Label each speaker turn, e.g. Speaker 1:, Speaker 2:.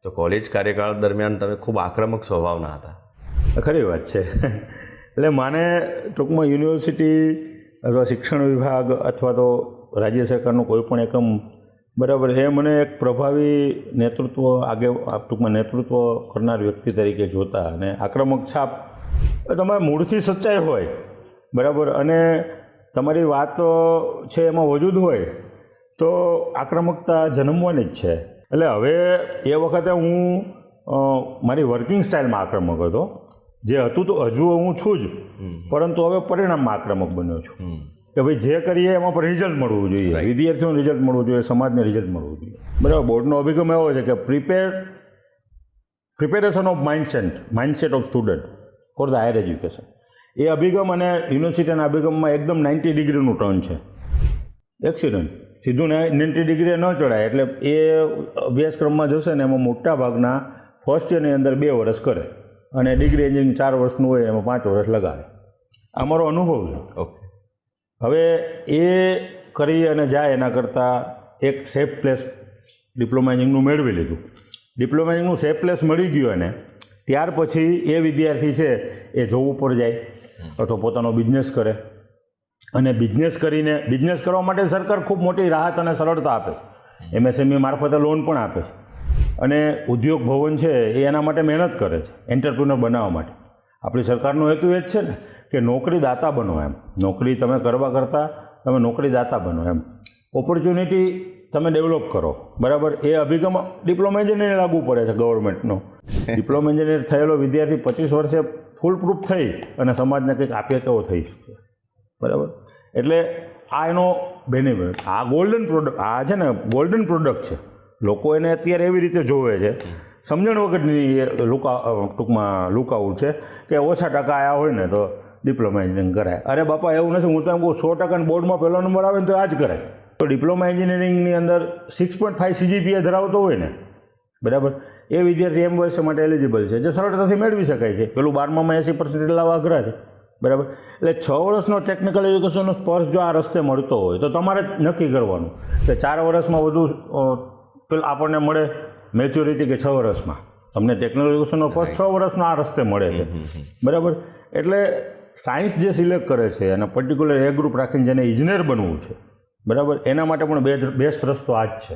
Speaker 1: તો કોલેજ કાર્યકાળ દરમિયાન તમે ખૂબ આક્રમક સ્વભાવના હતા.
Speaker 2: ખરી વાત છે. એટલે મને ટૂંકમાં યુનિવર્સિટી અથવા શિક્ષણ વિભાગ અથવા તો રાજ્ય સરકારનું કોઈ પણ એકમ બરાબર એ મને એક પ્રભાવી નેતૃત્વ ટૂંકમાં નેતૃત્વ કરનાર વ્યક્તિ તરીકે જોતા અને આક્રમક છાપ તમારે મૂળથી સચ્ચાઈ હોય બરાબર અને તમારી વાત છે એમાં વજૂદ હોય તો આક્રમકતા જન્મવાની જ છે. એટલે હવે એ વખતે હું મારી વર્કિંગ સ્ટાઇલમાં આક્રમક હતો, જે હતું તો હજુ હું છું જ, પરંતુ હવે પરિણામમાં આક્રમક બન્યો છું કે ભાઈ જે કરીએ એમાં પર રિઝલ્ટ મળવું જોઈએ, વિદ્યાર્થીઓને રિઝલ્ટ મળવું જોઈએ, સમાજને રિઝલ્ટ મળવું જોઈએ. બરાબર. બોર્ડનો અભિગમ એવો છે કે preparation of mindset of student for the higher education. એ અભિગમ અને યુનિવર્સિટીના અભિગમમાં એકદમ 90 ડિગ્રીનું ટર્ન છે. એક્સિડન્ટ સીધું 90 ડિગ્રીએ ન ચડાય. એટલે એ અભ્યાસક્રમમાં જશે ને એમાં મોટા ભાગના ફર્સ્ટ યરની અંદર 2 વર્ષ કરે અને ડિગ્રી એન્જિનિયરિંગ 4 વર્ષનું હોય એમાં 5 વર્ષ લગાડે. આ મારો અનુભવ છે.
Speaker 1: ઓકે.
Speaker 2: હવે એ કરી અને જાય એના કરતાં એક સેફ પ્લેસ ડિપ્લોમા એન્જિનિયરિંગનું મેળવી લીધું. ડિપ્લોમા એન્જિનિયરિંગનું સેફ પ્લેસ મળી ગયું એને ત્યાર પછી એ વિદ્યાર્થી છે એ જોબ ઉપર જાય અથવા પોતાનો બિઝનેસ કરે અને બિઝનેસ કરવા માટે સરકાર ખૂબ મોટી રાહત અને સરળતા આપે છે. MSME મારફતે લોન પણ આપે છે અને ઉદ્યોગ ભવન છે એ એના માટે મહેનત કરે છે એન્ટરપ્રિન્યોર બનાવવા માટે. આપણી સરકારનો હેતુ એ જ છે ને કે નોકરી દાતા બનો એમ. નોકરી તમે કરવા કરતાં તમે નોકરી દાતા બનો એમ. ઓપોર્ચ્યુનિટી તમે ડેવલપ કરો બરાબર. એ અભિગમ ડિપ્લોમા એન્જિનિયર લાગુ પડે છે ગવર્મેન્ટનો. ડિપ્લોમા એન્જિનિયર થયેલો વિદ્યાર્થી 25 વર્ષે ફૂલ પ્રૂફ થઈ અને સમાજને કંઈક આપીએ તેવો થઈ શકે બરાબર. એટલે આ એનો બેનિફિટ. આ છે ને ગોલ્ડન પ્રોડક્ટ છે. લોકો એને અત્યારે એવી રીતે જોવે છે, સમજણ વગરની ટૂંકમાં લુકઆઉટ છે કે ઓછા ટકા આવ્યા હોય ને તો ડિપ્લોમા એન્જિનિયરિંગ કરાય. અરે બાપા એવું નથી. હું તો એમ કહું 100% બોર્ડમાં પહેલો નંબર આવે ને તો આ જ કરાય. તો ડિપ્લોમા એન્જિનિયરિંગની અંદર 6.5 CGPA ધરાવતો હોય ને બરાબર, એ વિદ્યાર્થી MOS માટે એલિજિબલ છે, જે સરળતાથી મેળવી શકાય છે. પેલું 12માં 80% લાવવા અઘરા છે બરાબર. એટલે 6 વર્ષનો ટેકનિકલ એજ્યુકેશનનો સ્પર્શ જો આ રસ્તે મળતો હોય તો તમારે જ નક્કી કરવાનું કે 4 વર્ષમાં વધુ આપણને મળે મેચ્યોરિટી કે 6 વર્ષમાં. તમને ટેકનિકલ એજ્યુકેશનનો સ્પર્શ 6 વર્ષનો આ રસ્તે મળે છે બરાબર. એટલે સાયન્સ જે સિલેક્ટ કરે છે અને પર્ટિક્યુલર એ ગ્રુપ રાખીને જેને ઇજનેર બનવું છે બરાબર, એના માટે પણ બેસ્ટ રસ્તો આ જ છે.